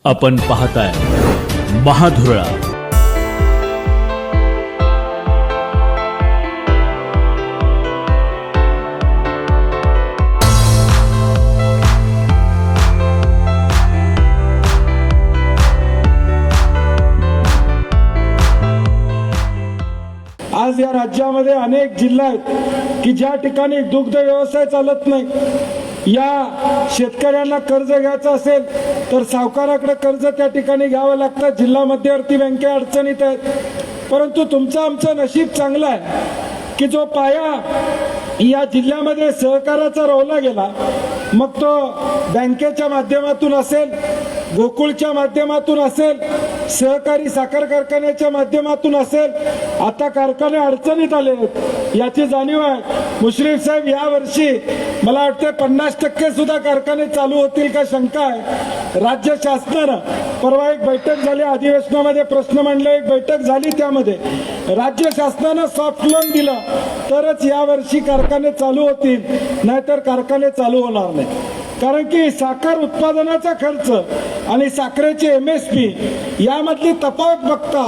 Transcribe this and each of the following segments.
आपण पाहताय महाधुरळा। आज या राज्यामध्ये अनेक जिल्हे आहेत की ज्या ठिकाणी दुग्ध व्यवसाय चालत नाही। या शेतकऱ्यांना कर्ज घ्यायचं असेल तर सावकाराकडे कर्ज त्या ठिकाणी घ्यावं लागतं। जिल्हा मध्यवर्ती बँके अडचणीत आहेत, परंतु तुमचं आमचं नशीब चांगलं आहे की जो पाया या जिल्ह्यामध्ये सहकाराचा रोवला गेला, मग तो बँकेच्या माध्यमातून असेल, गोकुळच्या माध्यमातून असेल, सहकारी साखर कारखान्याच्या माध्यमातून असेल, आता कारखाने अडचणीत आले आहेत याची जाणीव आहे। मुश्रीफ साहेब, या वर्षी मला वाटतं 50% सुद्धा कारखाने चालू होतील का शंका आहे। राज्य शासनानं परवा एक बैठक झाली, अधिवेशनामध्ये प्रश्न मांडले, एक बैठक झाली, त्यामध्ये राज्य शासनानं सॉफ्ट लोन दिलं तरच या वर्षी कारखाने चालू होतील, नाहीतर कारखाने चालू होणार नाही। कारण की साखर उत्पादनाचा खर्च आणि साखरेची MSP यामधली तफावत बघता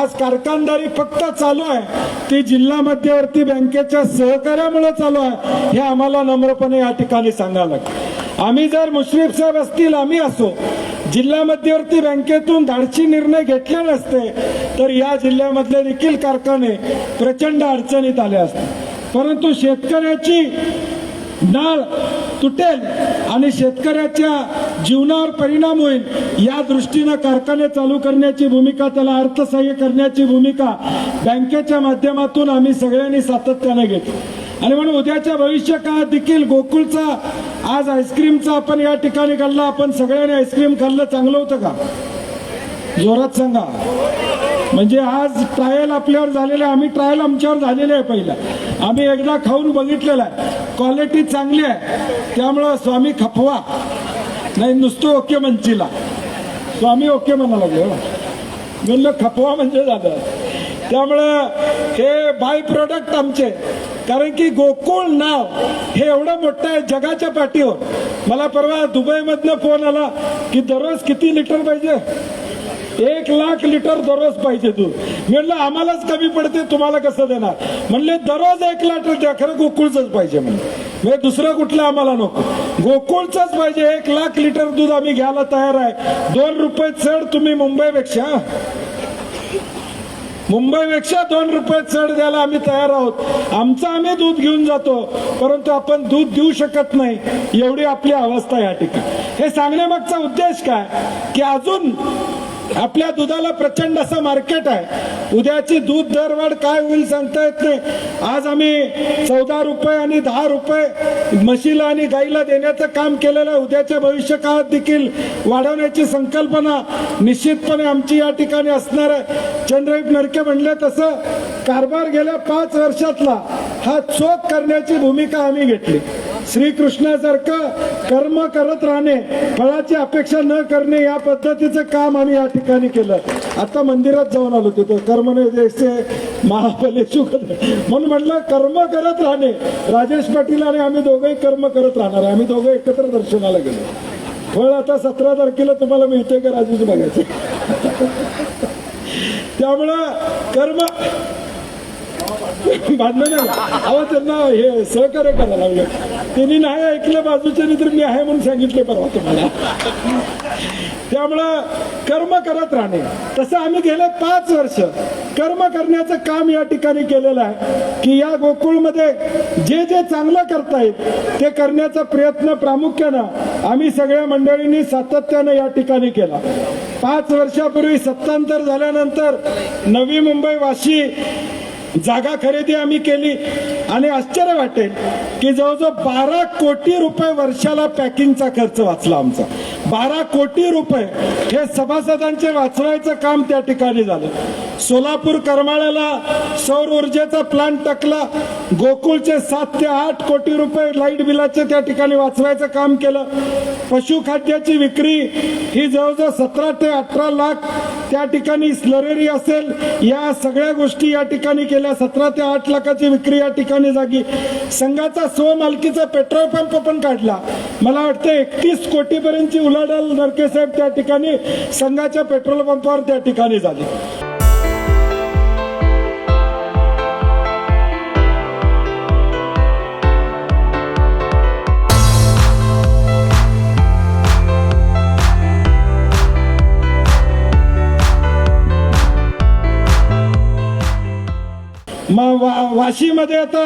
आज कारखानदारी फक्त चालू आहे ती जिल्हा मध्यवर्ती बँकेच्या सहकार्यामुळे चालू आहे, हे आम्हाला नम्रपणे या ठिकाणी सांगायला लागतं। आम्ही जर मुश्रीफ साहेब असतील, आम्ही असो, जिल्हा मध्यवर्ती बँकेतून धाडसी निर्णय घेतले नसते तर या जिल्ह्यामधले देखील कारखाने प्रचंड अडचणीत आले असते। परंतु शेतकऱ्याची नाळ तुटेल आणि शेतकऱ्याच्या जीवनावर परिणाम होईल या दृष्टीने कारखाने चालू करण्याची भूमिका, त्याला अर्थसहाय्य करण्याची भूमिका बँकेच्या माध्यमातून आम्ही सगळ्यांनी सातत्याने घेतली। आणि म्हणून उद्याच्या भविष्य काळात देखील गोकुळचा आज आईस्क्रीमचा आपण या ठिकाणी काढला, आपण सगळ्यांनी आईस्क्रीम खाल्लं, चांगलं होतं का? जोरात सांगा। म्हणजे आज ट्रायल आपल्यावर झालेलं आहे, आम्ही ट्रायल आमच्यावर झालेलं आहे, पहिला आम्ही एकदा खाऊन बघितलेलं आहे, क्वालिटी चांगली आहे, त्यामुळं स्वामी खपवा नाही, नुसतं ओके म्हणचीला, स्वामी ओके म्हणा लागले, म्हणलं खपवा म्हणजे झालं। त्यामुळं हे बाय प्रोडक्ट आमचे, कारण की गोकुळ नाव हे एवढं मोठं आहे जगाच्या पाठीवर। मला परवा दुबईमधनं फोन आला की दररोज किती लिटर पाहिजे? 1 लाख लिटर दररोज पाहिजे दूध। म्हणलं आम्हालाच कमी पडते, तुम्हाला कसं देणार? म्हणले दररोज 1 लिटर द्या, खरं गोकुळचंच पाहिजे म्हणजे दुसरं कुठलं आम्हाला नको, गोकुळचंच पाहिजे। 1 लाख लिटर दूध आम्ही घ्यायला तयार आहे। 2 रुपये चढ तुम्ही मुंबईपेक्षा 2 रुपये चढ द्यायला आम्ही तयार आहोत। आमचं आम्ही दूध घेऊन जातो, परंतु आपण दूध देऊ शकत नाही, एवढी आपली अवस्था या ठिकाणी। हे सांगण्यामागचा उद्देश काय की अजून आपल्या दुधाला प्रचंड असं मार्केट आहे। उद्याची दूध दरवाढ काय होईल सांगता येत नाही। आज आम्ही 14 रुपये आणि 10 रुपये म्हशीला आणि गाईला देण्याचं काम केलेलं आहे। उद्याच्या भविष्य काळात देखील वाढवण्याची संकल्पना निश्चितपणे आमची या ठिकाणी असणार आहे। चंद्रदीप नरके म्हणले तसं कारभार गेल्या 5 वर्षातला हा चोख करण्याची भूमिका आम्ही घेतली। श्रीकृष्णासारखं कर्म करत राहणे, फळाची अपेक्षा न करणे, या पद्धतीचं काम आम्ही या ठिकाणी केलं। आता मंदिरात जाऊन आलो, तिथं कर्म जैसे महाफलेषु, म्हणून म्हटलं कर्म करत राहणे। राजेश पाटील आणि आम्ही दोघंही कर्म करत राहणार आहे, आम्ही दोघं एकत्र दर्शनाला गेलो। फळ आता 17 तारखेला तुम्हाला मिळते का राजेश बघायचं। त्यामुळं कर्म भांडण अहो त्यांना हे सहकार्य करायला लागलं, त्यांनी नाही ऐकलं बाजूच्या, तर मी आहे म्हणून सांगितले परवा तुम्हाला। त्यामुळं कर्म करत राहणे, तसं आम्ही गेले 5 वर्ष कर्म करण्याचं काम या ठिकाणी केलेलं आहे की या गोकुळमध्ये जे जे चांगलं करता येईल ते करण्याचा प्रयत्न प्रामुख्यानं आम्ही सगळ्या मंडळींनी सातत्यानं या ठिकाणी केला। 5 वर्षापूर्वी सत्तांतर झाल्यानंतर नवी मुंबई वाशी जागा खरेदी आम्ही केली आणि आश्चर्य वाटेल की जवळजवळ 12 कोटी रुपये वर्षाला पॅकिंगचा खर्च वाचला आमचा। 12 कोटी रुपये हे सभासदांचे वाचवायचं काम त्या ठिकाणी झालं। सोलापूर करमाळ्याला सौर ऊर्जेचा प्लांट टाकला, गोकुळचे 7 ते 8 कोटी रुपये लाईट बिलाचे त्या ठिकाणी वाचवायचं काम केलं। पशुखाद्याची विक्री ही जवळजवळ 17 ते 18 लाख त्या ठिकाणी स्लररी असेल, या सगळ्या गोष्टी या ठिकाणी केल्या. 17 ते 8 लाखाची विक्री या ठिकाणी झाली. संघाचा स्वमालकीचा पेट्रोल पंप पण काढला. मला वाटतं 31 कोटीपर्यंतची उलाढाल नरके साहेब त्या ठिकाणी संघाच्या पेट्रोल पंपावर त्या ठिकाणी झाली. वाशीमध्ये आता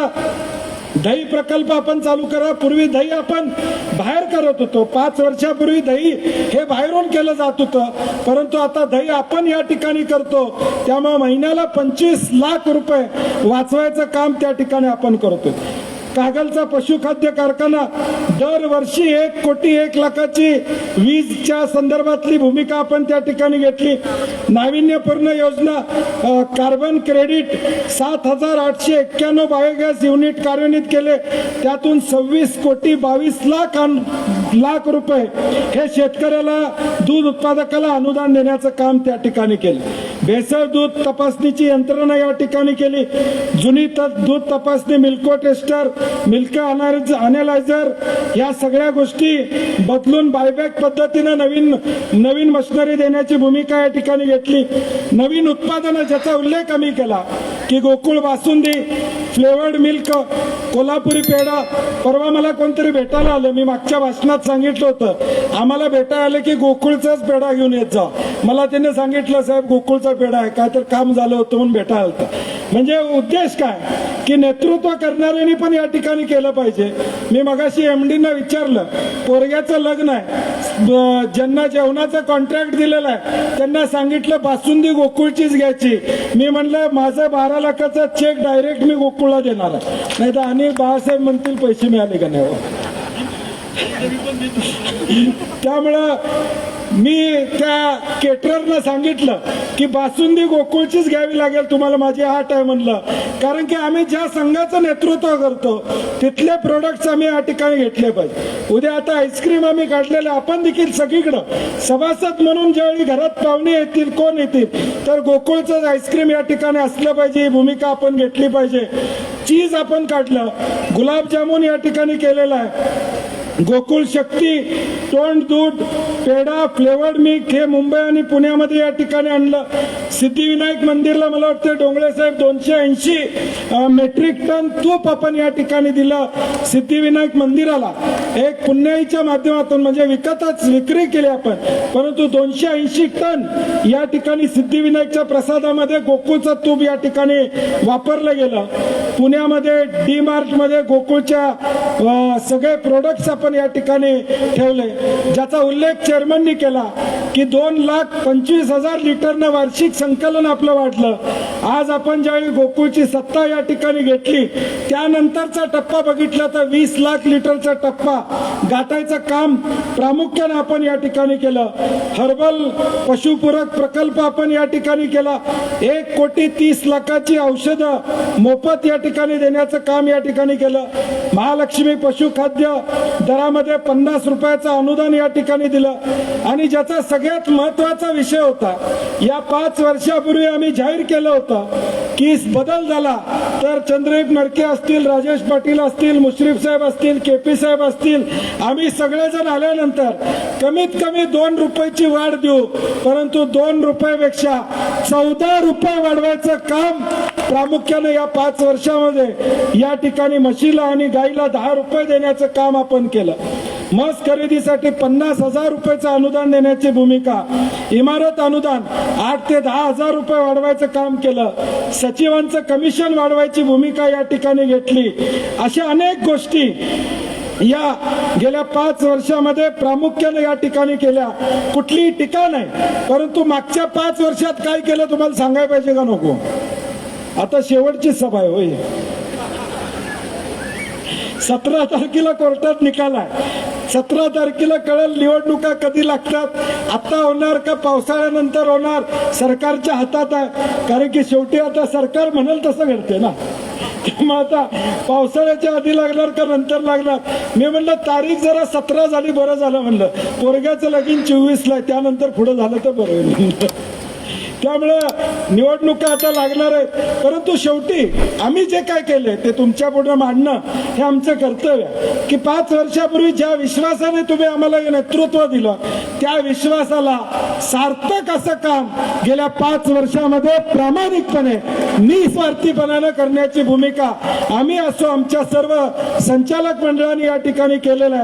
दही प्रकल्प आपण चालू करा. पूर्वी दही आपण बाहेर करत होतो. 5 वर्षापूर्वी दही हे बाहेरून केलं जात होतं, परंतु आता दही आपण या ठिकाणी करतो. त्यामुळे महिन्याला 25 लाख रुपये वाचवायचं काम त्या ठिकाणी आपण करतो. कागलचा पशुखाद्य कारखाना दरवर्षी 1 कोटी 1 लाखाची वीजच्या संदर्भातली भूमिका आपण त्या ठिकाणी घेतली. नाविन्यपूर्ण योजना कार्बन क्रेडिट 7,891 बायोगॅस युनिट कार्यान्वित केले. त्यातून 26 कोटी 22 लाख रुपये हे शेतकऱ्याला दूध उत्पादकाला अनुदान देण्याचं काम त्या ठिकाणी केलं. भेसळ दूध तपासणीची यंत्रणा या ठिकाणी केली. जुनी दूध तपासणी मिल्को टेस्टर, मिल्क अनालायझर या सगळ्या गोष्टी बदलून बायबॅक पद्धतीने नवीन मशिनरी देण्याची भूमिका या ठिकाणी घेतली. नवीन उत्पादनं ज्याचा उल्लेख आम्ही केला की गोकुळ बासुंदी, फ्लेवर्ड मिल्क, कोल्हापुरी पेढा. परवा मला कोणतरी भेटायला आलं. मी मागच्या भाषणात सांगितलं होतं आम्हाला भेटायला आलं की गोकुळचाच पेढा घेऊन येत जा. मला त्याने सांगितलं साहेब गोकुळचा पेढा आहे, काय तर काम झालं होतं म्हणून भेटायला आलं. म्हणजे उद्देश काय की नेतृत्व करणाऱ्यांनी पण या ठिकाणी केलं पाहिजे. मी मगाशी MD विचारलं, पोरग्याचं लग्न आहे, ज्यांना जेवणाचं कॉन्ट्रॅक्ट दिलेलं आहे त्यांना सांगितलं बासुंदी गोकुळचीच घ्यायची. मी म्हणलं माझं 12 लाखाचा चेक डायरेक्ट मी गोकुळला देणार आहे, नाही तर आणि बाळासाहेब म्हणतील पैसे मिळाले का नाही. त्यामुळं मी त्या केटररनं सांगितलं की बासुंदी गोकुळचीच घ्यावी लागेल तुम्हाला, माझी आट आहे म्हणलं. कारण की आम्ही ज्या संघाचं नेतृत्व करतो तिथले प्रोडक्ट्स आम्ही या ठिकाणी घेतले पाहिजे. उद्या आता आईस्क्रीम आम्ही काढलेलं, आपण देखील सगळीकडं सभासद म्हणून ज्यावेळी घरात पाहुणे येतील, कोण येतील, तर गोकुळचं आईस्क्रीम या ठिकाणी असलं पाहिजे, ही भूमिका आपण घेतली पाहिजे. चीज आपण काढलं, गुलाबजामुन या ठिकाणी केलेला आहे. गोकुळ शक्ती, तोंड दूध, पेढा, फ्लेवर्ड मिल्क हे मुंबई आणि पुण्यामध्ये या ठिकाणी आणलं. सिद्धिविनायक मंदिरला मला वाटतं डोंगळे साहेब 280 मेट्रिक टन तूप आपण या ठिकाणी दिलं. सिद्धिविनायक मंदिराला एक पुण्याईच्या माध्यमातून म्हणजे विकतच विक्री केली आपण, परंतु 280 टन या ठिकाणी सिद्धिविनायकच्या प्रसादामध्ये गोकुळचं तूप या ठिकाणी वापरलं गेलं. पुण्यामध्ये D-Mart मध्ये गोकुळच्या सगळे प्रोडक्ट्स आपण या ठिकाणी ठेवले, ज्याचा उल्लेख चेअरमननी केला की 2,25,000 लिटरनं वार्षिक संकलन आपलं वाढलं. आज आपण ज्यावेळी गोकुळची सत्ता या ठिकाणी घेतली त्यानंतरचा टप्पा बघितला तर 20 लाख लिटरचा टप्पा गाठायचं काम प्रामुख्याने आपण या ठिकाणी केलं. हर्बल पशुपूरक प्रकल्प आपण या ठिकाणी केला. 1 कोटी 30 लाखाची औषधं मोफत या ठिकाणी देण्याचं काम या ठिकाणी केलं. महालक्ष्मी पशुखाद्य दरामध्ये 50 रुपयाचं अनुदान या ठिकाणी दिलं. आणि ज्याचा सगळ्यात महत्वाचा विषय होता, या 5 वर्षापूर्वी आम्ही जाहीर केलं होतं की बदल झाला तर चंद्रकांत नरके असतील, राजेश पाटील असतील, मुश्रीफ साहेब असतील, KP साहेब असतील, आम्ही सगळेजण आल्यानंतर कमीत कमी 2 रुपयाची वाढ देऊ, परंतु 2 रुपयापेक्षा 14 रुपये वाढवायचं काम प्रामुख्याने या 5 वर्षामध्ये या ठिकाणी म्हशीला आणि गाईला 10 रुपये देण्याचं काम आपण केलं. म्हस खरेदीसाठी 50,000 रुपयाचं अनुदान देण्याची भूमिका, इमारत अनुदान 8 ते 10,000 रुपये वाढवायचं काम केलं. सचिवांचं कमिशन वाढवायची भूमिका या ठिकाणी घेतली. अशा अनेक गोष्टी या गेल्या 5 वर्षामध्ये प्रामुख्याने या ठिकाणी केल्या. कुठलीही टीका नाही, परंतु मागच्या 5 वर्षात काय केलं तुम्हाला सांगायला पाहिजे का नको. आता शेवटची सभा आहे होय. 17 तारखेला कोर्टात निकाल आहे. 17 तारखेला कळेल निवडणुका कधी लागतात, आता होणार का पावसाळ्यानंतर होणार, सरकारच्या हातात आहे. कारण की शेवटी आता सरकार म्हणाल तसं घडते ना. मग आता पावसाळ्याच्या आधी लागणार का नंतर लागणार. मी म्हणलं तारीख जरा 17 झाली बरं झालं म्हणलं. पोरग्याचं लगीन 24ला आहे, त्यानंतर पुढे झालं तर बरं होईल. त्यामुळं निवडणुका आता लागणार आहेत, परंतु शेवटी आम्ही जे काय केले ते तुमच्या पुढे मांडणं हे आमचं कर्तव्य आहे की 5 वर्षापूर्वी ज्या विश्वासाने तुम्ही आम्हाला हे नेतृत्व दिलं त्या विश्वासाला सार्थक असं काम गेल्या 5 वर्षामध्ये प्रामाणिकपणे निस्वार्थीपणानं करण्याची भूमिका आम्ही असो, आमच्या सर्व संचालक मंडळाने या ठिकाणी केलेलं आहे.